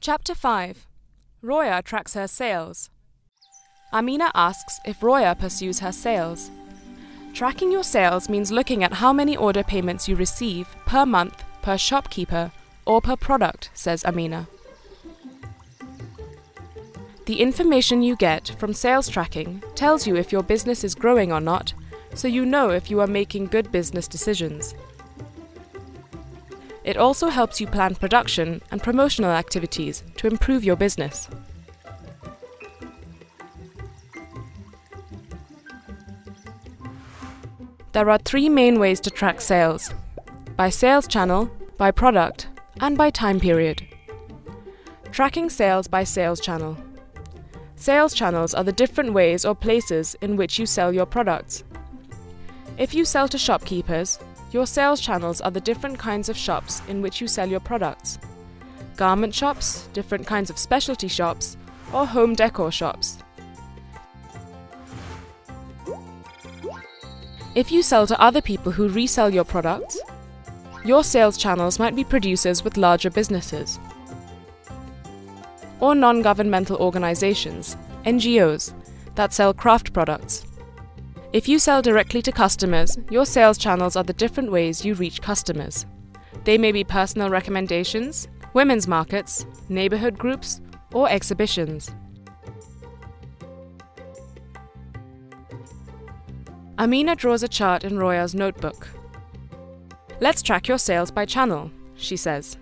Chapter 5. Roya tracks her sales. Amina asks if Roya pursues her sales. Tracking your sales means looking at how many order payments you receive per month, per shopkeeper, or per product, says Amina. The information you get from sales tracking tells you if your business is growing or not, so you know if you are making good business decisions. It also helps you plan production and promotional activities to improve your business. There are 3 main ways to track sales: by sales channel, by product, and by time period. Tracking sales by sales channel. Sales channels are the different ways or places in which you sell your products. If you sell to shopkeepers, your sales channels are the different kinds of shops in which you sell your products. Garment shops, different kinds of specialty shops, or home decor shops. If you sell to other people who resell your products, your sales channels might be producers with larger businesses, or non-governmental organizations, NGOs, that sell craft products. If you sell directly to customers, your sales channels are the different ways you reach customers. They may be personal recommendations, women's markets, neighborhood groups, or exhibitions. Amina draws a chart in Roya's notebook. Let's track your sales by channel, she says.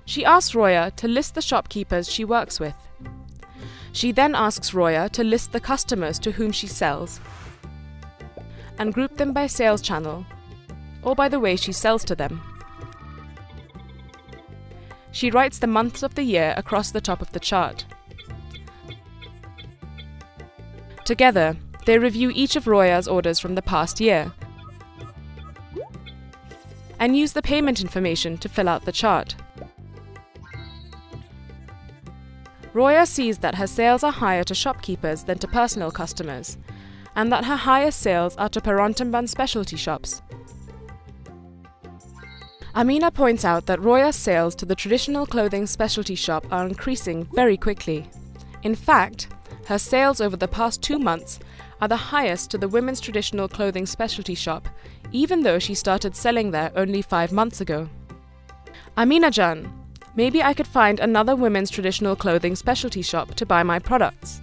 She asks Roya to list the shopkeepers she works with. She then asks Roya to list the customers to whom she sells and group them by sales channel or by the way she sells to them. She writes the months of the year across the top of the chart. Together, they review each of Roya's orders from the past year and use the payment information to fill out the chart. Roya sees that her sales are higher to shopkeepers than to personal customers, and that her highest sales are to Parantamban specialty shops. Amina points out that Roya's sales to the traditional clothing specialty shop are increasing very quickly. In fact, her sales over the past 2 months are the highest to the women's traditional clothing specialty shop, even though she started selling there only 5 months ago. Amina Jan, maybe I could find another women's traditional clothing specialty shop to buy my products.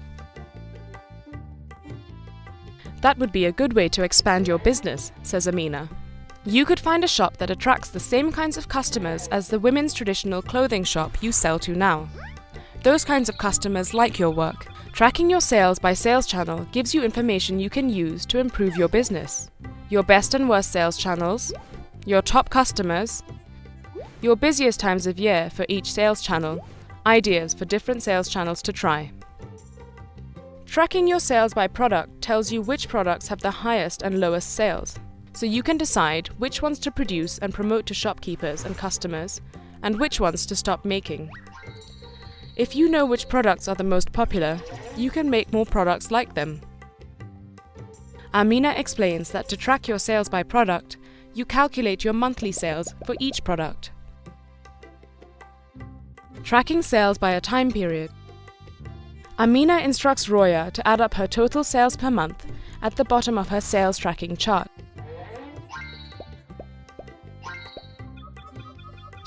That would be a good way to expand your business, says Amina. You could find a shop that attracts the same kinds of customers as the women's traditional clothing shop you sell to now. Those kinds of customers like your work. Tracking your sales by sales channel gives you information you can use to improve your business. Your best and worst sales channels, your top customers, your busiest times of year for each sales channel, ideas for different sales channels to try. Tracking your sales by product tells you which products have the highest and lowest sales, so you can decide which ones to produce and promote to shopkeepers and customers, and which ones to stop making. If you know which products are the most popular, you can make more products like them. Amina explains that to track your sales by product, you calculate your monthly sales for each product. Tracking sales by a time period. Amina instructs Roya to add up her total sales per month at the bottom of her sales tracking chart.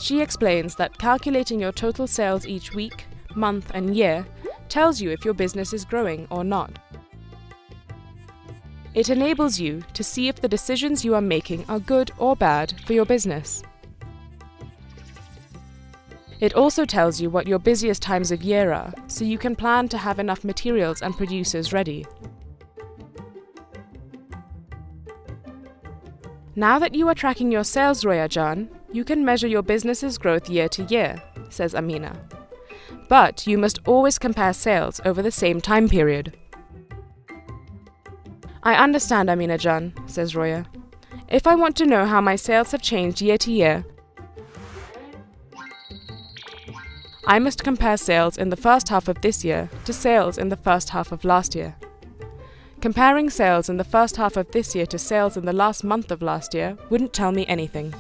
She explains that calculating your total sales each week, month, and year tells you if your business is growing or not. It enables you to see if the decisions you are making are good or bad for your business. It also tells you what your busiest times of year are, so you can plan to have enough materials and producers ready. Now that you are tracking your sales, Roya Jan, you can measure your business's growth year to year, says Amina. But you must always compare sales over the same time period. I understand, Amina Jan, says Roya. If I want to know how my sales have changed year to year, I must compare sales in the first half of this year to sales in the first half of last year. Comparing sales in the first half of this year to sales in the last month of last year wouldn't tell me anything.